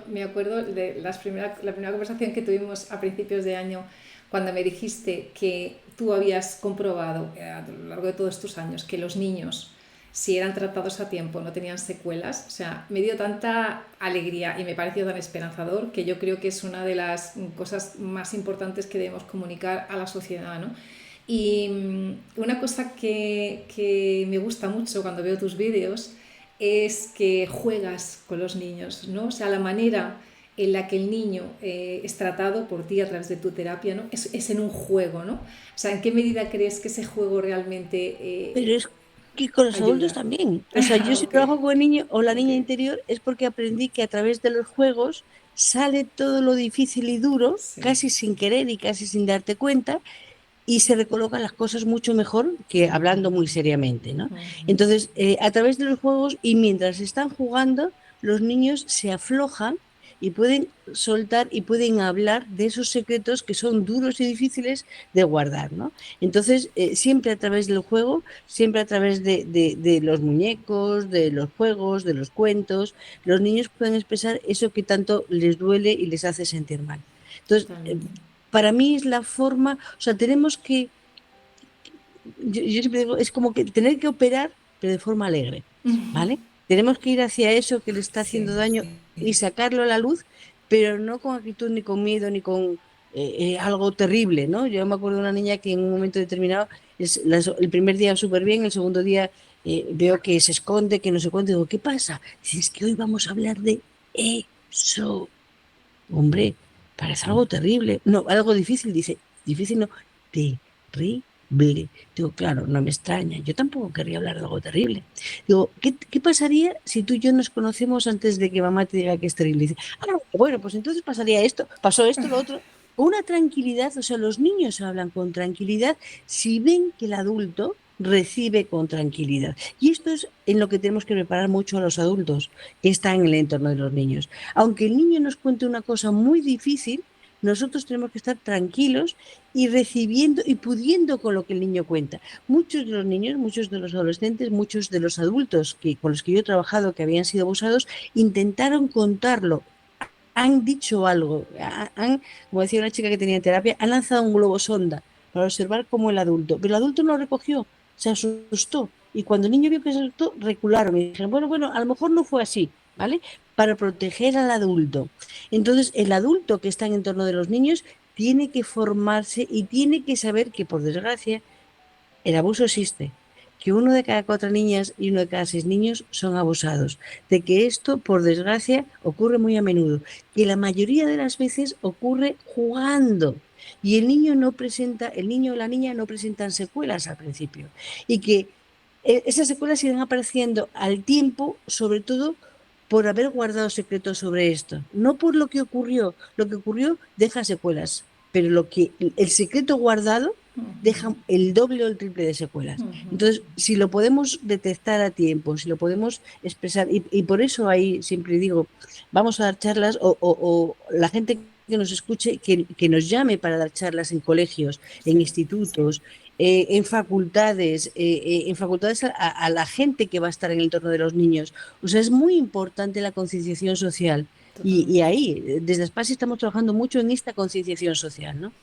Me acuerdo de la primera conversación que tuvimos a principios de año, cuando me dijiste que tú habías comprobado a lo largo de todos estos años que los niños, si eran tratados a tiempo, no tenían secuelas. O sea, me dio tanta alegría y me pareció tan esperanzador que yo creo que es una de las cosas más importantes que debemos comunicar a la sociedad, ¿no? Y una cosa que me gusta mucho cuando veo tus vídeos es que juegas con los niños, ¿no? O sea, la manera en la que el niño es tratado por ti a través de tu terapia, ¿no? Es en un juego, ¿no? O sea, ¿en qué medida crees que ese juego realmente Pero es que con los adultos ayuda? también. O sea, yo si Ok, trabajo con el niño o la ok. niña interior es porque aprendí que a través de los juegos sale todo lo difícil y duro, Sí. casi sin querer y casi sin darte cuenta, y se recolocan las cosas mucho mejor que hablando muy seriamente, ¿no? Ujú. Entonces, a través de los juegos y mientras están jugando, los niños se aflojan y pueden soltar y pueden hablar de esos secretos que son duros y difíciles de guardar, ¿no? Entonces, siempre a través del juego, siempre a través de los muñecos, de los juegos, de los cuentos, los niños pueden expresar eso que tanto les duele y les hace sentir mal. Entonces, Totalmente. para mí es la forma, o sea, tenemos que, yo siempre digo, es como que tener que operar, pero de forma alegre, ¿vale? Tenemos que ir hacia eso que le está Sí. haciendo daño y sacarlo a la luz, pero no con actitud ni con miedo ni con algo terrible, ¿no? Yo me acuerdo de una niña que en un momento determinado, el primer día súper bien, el segundo día veo que se esconde, que no se cuenta, digo, ¿qué pasa? Dice, es que hoy vamos a hablar de eso. Hombre, parece algo terrible. No, algo difícil, dice. Difícil no, terrible. Digo, claro, no me extraña. Yo tampoco querría hablar de algo terrible. Digo, ¿qué pasaría si tú y yo nos conocemos antes de que mamá te diga que es terrible? Dice, bueno, pues entonces pasaría esto, pasó esto, lo otro. Con una tranquilidad, o sea, los niños hablan con tranquilidad si ven que el adulto recibe con tranquilidad. Y esto es en lo que tenemos que preparar mucho a los adultos que están en el entorno de los niños. Aunque el niño nos cuente una cosa muy difícil, nosotros tenemos que estar tranquilos y recibiendo y pudiendo con lo que el niño cuenta. Muchos de los niños, muchos de los adolescentes, muchos de los adultos con los que yo he trabajado que habían sido abusados, intentaron contarlo. Han dicho algo, como decía una chica que tenía terapia, han lanzado un globo sonda para observar cómo el adulto, pero el adulto no lo recogió, se asustó. Y cuando el niño vio que se asustó, recularon y dijeron, bueno, a lo mejor no fue así, ¿vale? Para proteger al adulto. Entonces, el adulto que está en torno de los niños tiene que formarse y tiene que saber que, por desgracia, el abuso existe, que uno de cada cuatro niñas y uno de cada seis niños son abusados, de que esto, por desgracia, ocurre muy a menudo, que la mayoría de las veces ocurre jugando. Y el niño o la niña no presentan secuelas al principio. Y que esas secuelas irán apareciendo al tiempo, sobre todo por haber guardado secretos sobre esto. No por lo que ocurrió deja secuelas, pero el secreto guardado deja el doble o el triple de secuelas. Entonces, si lo podemos detectar a tiempo, si lo podemos expresar, y por eso ahí siempre digo, vamos a dar charlas o la gente que nos escuche, que nos llame para dar charlas en colegios, en Sí. institutos, en facultades a la gente que va a estar en el entorno de los niños. O sea, es muy importante la concienciación social. Y Totalmente. ahí, desde España estamos trabajando mucho en esta concienciación social, ¿no?